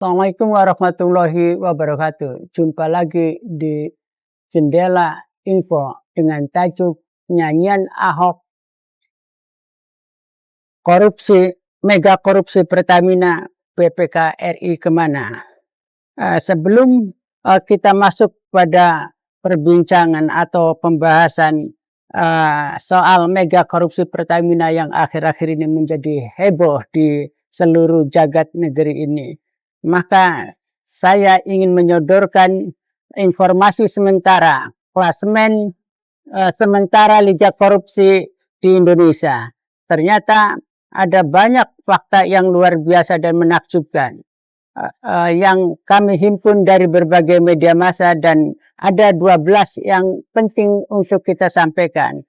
Assalamualaikum warahmatullahi wabarakatuh. Jumpa lagi di Jendela Info dengan tajuk Nyanyian Ahok Korupsi, Mega Korupsi Pertamina PPK RI kemana? Sebelum kita masuk pada perbincangan atau pembahasan soal mega korupsi Pertamina yang akhir-akhir ini menjadi heboh di seluruh jagat negeri ini, maka saya ingin menyodorkan informasi sementara klasemen sementara Liga Korupsi di Indonesia. Ternyata ada banyak fakta yang luar biasa dan menakjubkan yang kami himpun dari berbagai media massa, dan ada 12 yang penting untuk kita sampaikan.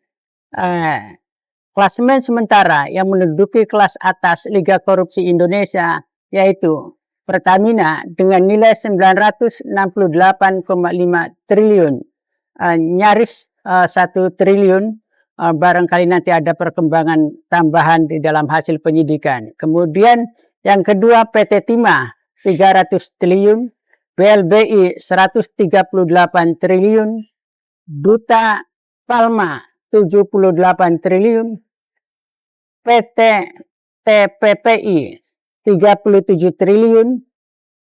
Klasemen sementara yang menduduki kelas atas Liga Korupsi Indonesia yaitu Pertamina dengan nilai 968,5 triliun, nyaris 1 triliun. Barangkali nanti ada perkembangan tambahan di dalam hasil penyidikan. Kemudian yang kedua PT Timah 300 triliun, BLBI 138 triliun, Duta Palma 78 triliun, PT TPPI 37 triliun,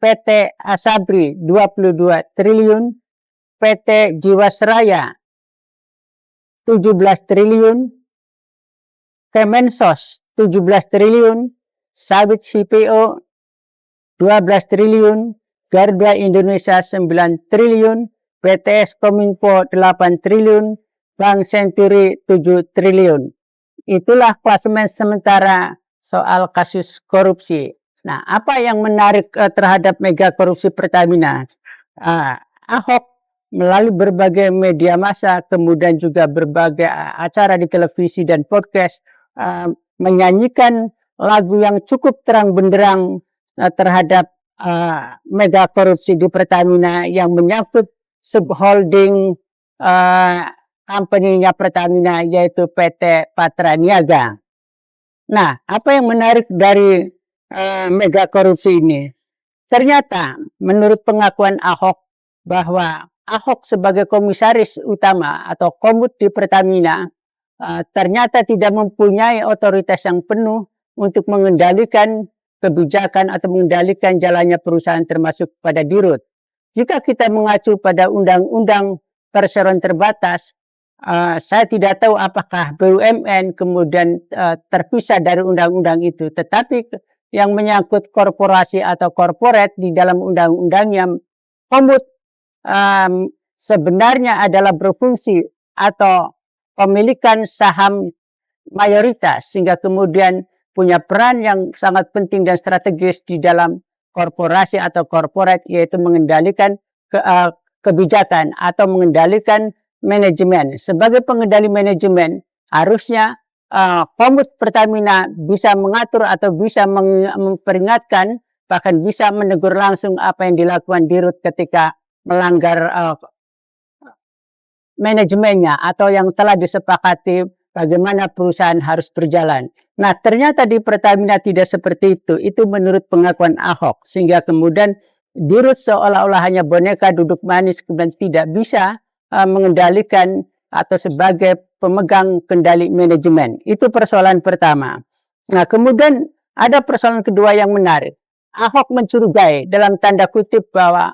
PT Asabri 22 triliun, PT Jiwasraya 17 triliun, Kemensos 17 triliun, Sawit CPO 12 triliun, Garuda Indonesia 9 triliun, PTS Kominfo 8 triliun, Bank Senturi 7 triliun. Itulah klasemen sementara soal kasus korupsi. Nah, apa yang menarik terhadap mega korupsi Pertamina? Ahok melalui berbagai media massa, kemudian juga berbagai acara di televisi dan podcast, menyanyikan lagu yang cukup terang benderang terhadap mega korupsi di Pertamina yang menyangkut subholding company-nya Pertamina yaitu PT Patraniaga. Nah, apa yang menarik dari mega korupsi ini? Ternyata menurut pengakuan Ahok bahwa Ahok sebagai komisaris utama atau komut di Pertamina ternyata tidak mempunyai otoritas yang penuh untuk mengendalikan kebijakan atau mengendalikan jalannya perusahaan termasuk pada dirut. Jika kita mengacu pada undang-undang perseroan terbatas, saya tidak tahu apakah BUMN kemudian terpisah dari undang-undang itu, tetapi yang menyangkut korporasi atau korporat di dalam undang-undangnya, komut sebenarnya adalah berfungsi atau pemilikan saham mayoritas, sehingga kemudian punya peran yang sangat penting dan strategis di dalam korporasi atau korporat, yaitu mengendalikan kebijakan atau mengendalikan manajemen. Sebagai pengendali manajemen, harusnya komut Pertamina bisa mengatur atau bisa memperingatkan, bahkan bisa menegur langsung apa yang dilakukan dirut ketika melanggar manajemennya atau yang telah disepakati bagaimana perusahaan harus berjalan. Nah, ternyata di Pertamina tidak seperti itu. Itu menurut pengakuan Ahok, sehingga kemudian dirut seolah-olah hanya boneka duduk manis, kemudian tidak bisa mengendalikan atau sebagai pemegang kendali manajemen. Itu persoalan pertama. Nah, kemudian ada persoalan kedua yang menarik. Ahok mencurigai dalam tanda kutip bahwa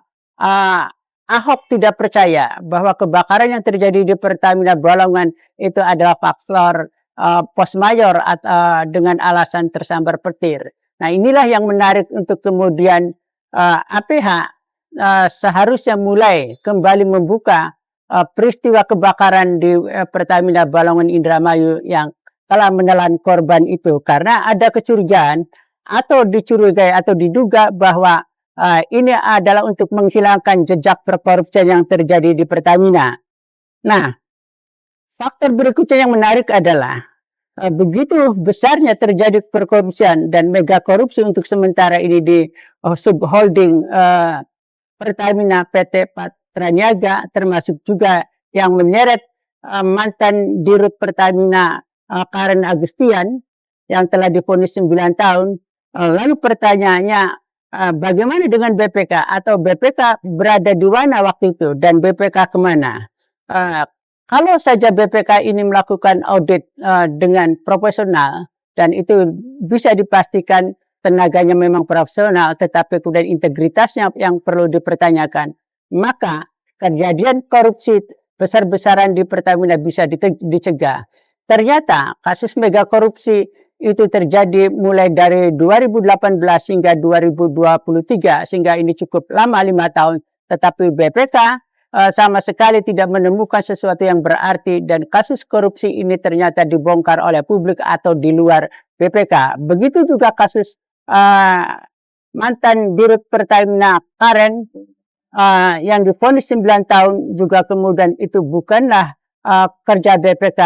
Ahok tidak percaya bahwa kebakaran yang terjadi di Pertamina Balongan itu adalah faktor force majeure dengan alasan tersambar petir. Nah, inilah yang menarik untuk kemudian APH seharusnya mulai kembali membuka peristiwa kebakaran di Pertamina Balongan Indramayu yang telah menelan korban itu, karena ada kecurigaan atau dicurigai atau diduga bahwa ini adalah untuk menghilangkan jejak perkorupsian yang terjadi di Pertamina. Nah, faktor berikutnya yang menarik adalah begitu besarnya terjadi perkorupsian dan mega korupsi untuk sementara ini di subholding Pertamina PT Patraniaga, termasuk juga yang menyeret mantan dirut Pertamina Karen Agustian yang telah divonis 9 tahun. Lalu pertanyaannya, bagaimana dengan BPK atau BPK berada di mana waktu itu dan BPK kemana? Kalau saja BPK ini melakukan audit dengan profesional dan itu bisa dipastikan tenaganya memang profesional, tetapi kemudian integritasnya yang perlu dipertanyakan, maka kejadian korupsi besar-besaran di Pertamina bisa dicegah. Ternyata kasus mega korupsi itu terjadi mulai dari 2018 hingga 2023, sehingga ini cukup lama, 5 tahun. Tetapi BPK sama sekali tidak menemukan sesuatu yang berarti dan kasus korupsi ini ternyata dibongkar oleh publik atau di luar BPK. Begitu juga kasus mantan Dirut Pertamina Karen yang divonis 9 tahun juga kemudian itu bukanlah kerja BPK.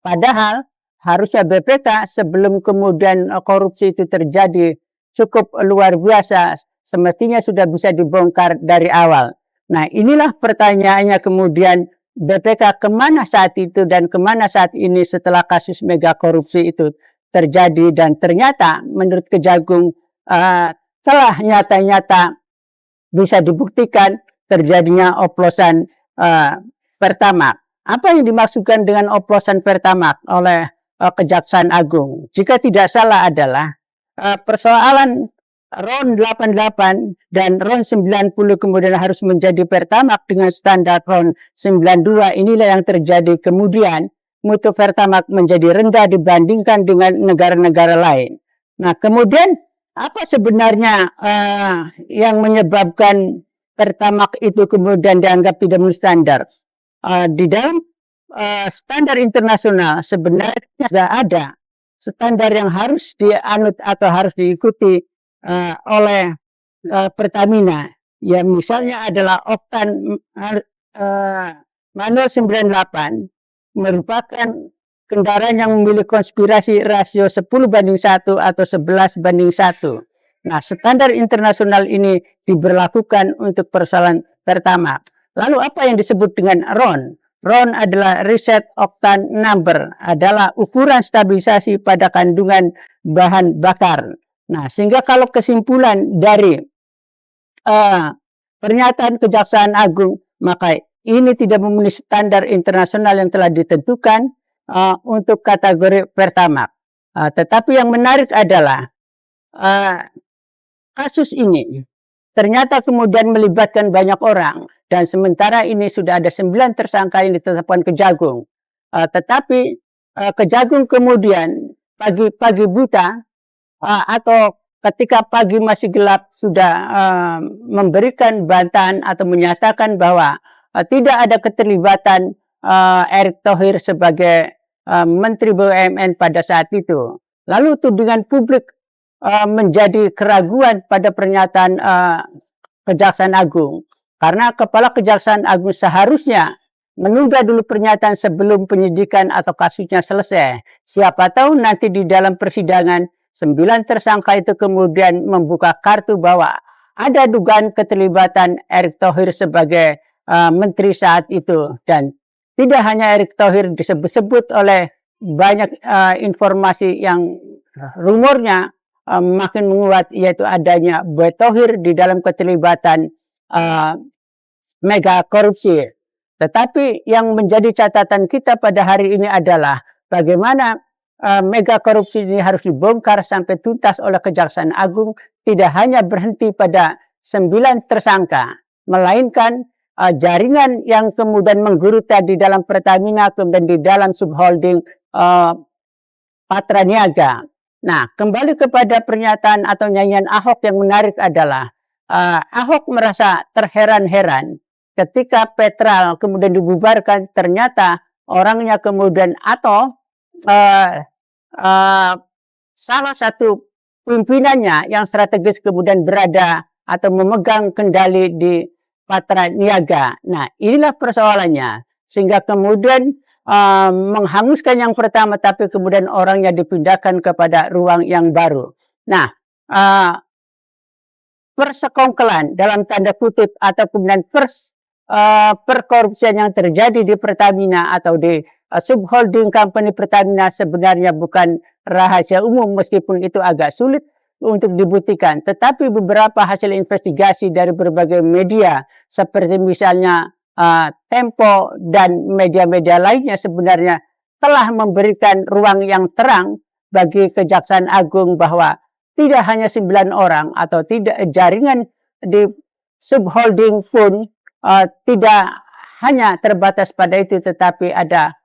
Padahal harusnya BPK sebelum kemudian korupsi itu terjadi cukup luar biasa, semestinya sudah bisa dibongkar dari awal. Nah, inilah pertanyaannya kemudian BPK kemana saat itu dan kemana saat ini setelah kasus mega korupsi itu terjadi, dan ternyata menurut Kejagung telah nyata-nyata bisa dibuktikan terjadinya oplosan Pertamax. Apa yang dimaksudkan dengan oplosan Pertamax oleh Kejaksaan Agung? Jika tidak salah adalah persoalan RON 88 dan RON 90 kemudian harus menjadi Pertamax dengan standar RON 92. Inilah yang terjadi kemudian mutu Pertamax menjadi rendah dibandingkan dengan negara-negara lain. Nah, kemudian apa sebenarnya yang menyebabkan Pertamax itu kemudian dianggap tidak memenuhi standar? Di dalam standar internasional sebenarnya sudah ada standar yang harus dianut atau harus diikuti oleh Pertamina. Ya, misalnya adalah oktan manual 98 merupakan kendaraan yang memiliki konspirasi rasio 10:1 atau 11:1. Nah, standar internasional ini diberlakukan untuk persoalan Pertamax. Lalu apa yang disebut dengan RON? RON adalah Reset Octane Number, adalah ukuran stabilisasi pada kandungan bahan bakar. Nah, sehingga kalau kesimpulan dari pernyataan Kejaksaan Agung, maka ini tidak memenuhi standar internasional yang telah ditentukan untuk kategori Pertamax. Tetapi yang menarik adalah kasus ini ternyata kemudian melibatkan banyak orang, dan sementara ini sudah ada 9 tersangka yang ditetapkan Kejagung. Tetapi Kejagung kemudian pagi buta atau ketika pagi masih gelap sudah memberikan bantahan atau menyatakan bahwa tidak ada keterlibatan Erick Thohir sebagai Menteri BUMN pada saat itu. Lalu tudingan publik menjadi keraguan pada pernyataan Kejaksaan Agung, karena Kepala Kejaksaan Agung seharusnya menunda dulu pernyataan sebelum penyidikan atau kasusnya selesai. Siapa tahu nanti di dalam persidangan 9 tersangka itu kemudian membuka kartu bahwa ada dugaan keterlibatan Erick Thohir sebagai menteri saat itu. Dan tidak hanya Erick Thohir, disebut-sebut oleh banyak informasi yang rumornya makin menguat, yaitu adanya Boy Thohir di dalam keterlibatan mega korupsi. Tetapi yang menjadi catatan kita pada hari ini adalah bagaimana mega korupsi ini harus dibongkar sampai tuntas oleh Kejaksaan Agung, tidak hanya berhenti pada 9 tersangka, melainkan jaringan yang kemudian menggeruta di dalam Pertamina, kemudian di dalam subholding Patra Niaga. Nah, kembali kepada pernyataan atau nyanyian Ahok yang menarik adalah Ahok merasa terheran-heran ketika Petral kemudian dibubarkan, ternyata orangnya kemudian atau salah satu pimpinannya yang strategis kemudian berada atau memegang kendali di Patra Niaga. Nah, inilah persoalannya, sehingga kemudian menghanguskan yang pertama, tapi kemudian orangnya dipindahkan kepada ruang yang baru. Nah, persekongkelan dalam tanda kutip atau kemudian perkorupsian yang terjadi di Pertamina atau di subholding company Pertamina sebenarnya bukan rahasia umum, meskipun itu agak sulit untuk dibuktikan. Tetapi beberapa hasil investigasi dari berbagai media seperti misalnya Tempo dan media-media lainnya sebenarnya telah memberikan ruang yang terang bagi Kejaksaan Agung bahwa tidak hanya 9 orang atau tidak jaringan di subholding pun tidak hanya terbatas pada itu, tetapi ada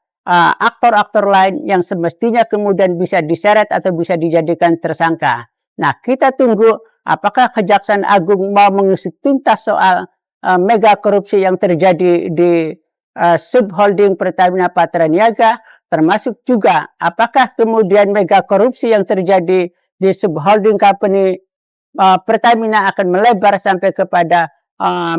aktor-aktor lain yang semestinya kemudian bisa diseret atau bisa dijadikan tersangka. Nah, kita tunggu apakah Kejaksaan Agung mau mengusut tuntas soal mega korupsi yang terjadi di subholding Pertamina Patraniaga, termasuk juga apakah kemudian mega korupsi yang terjadi di subholding company Pertamina akan melebar sampai kepada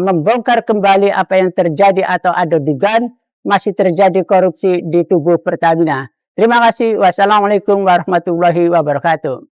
membongkar kembali apa yang terjadi atau ada dugaan masih terjadi korupsi di tubuh Pertamina. Terima kasih. Wassalamualaikum warahmatullahi wabarakatuh.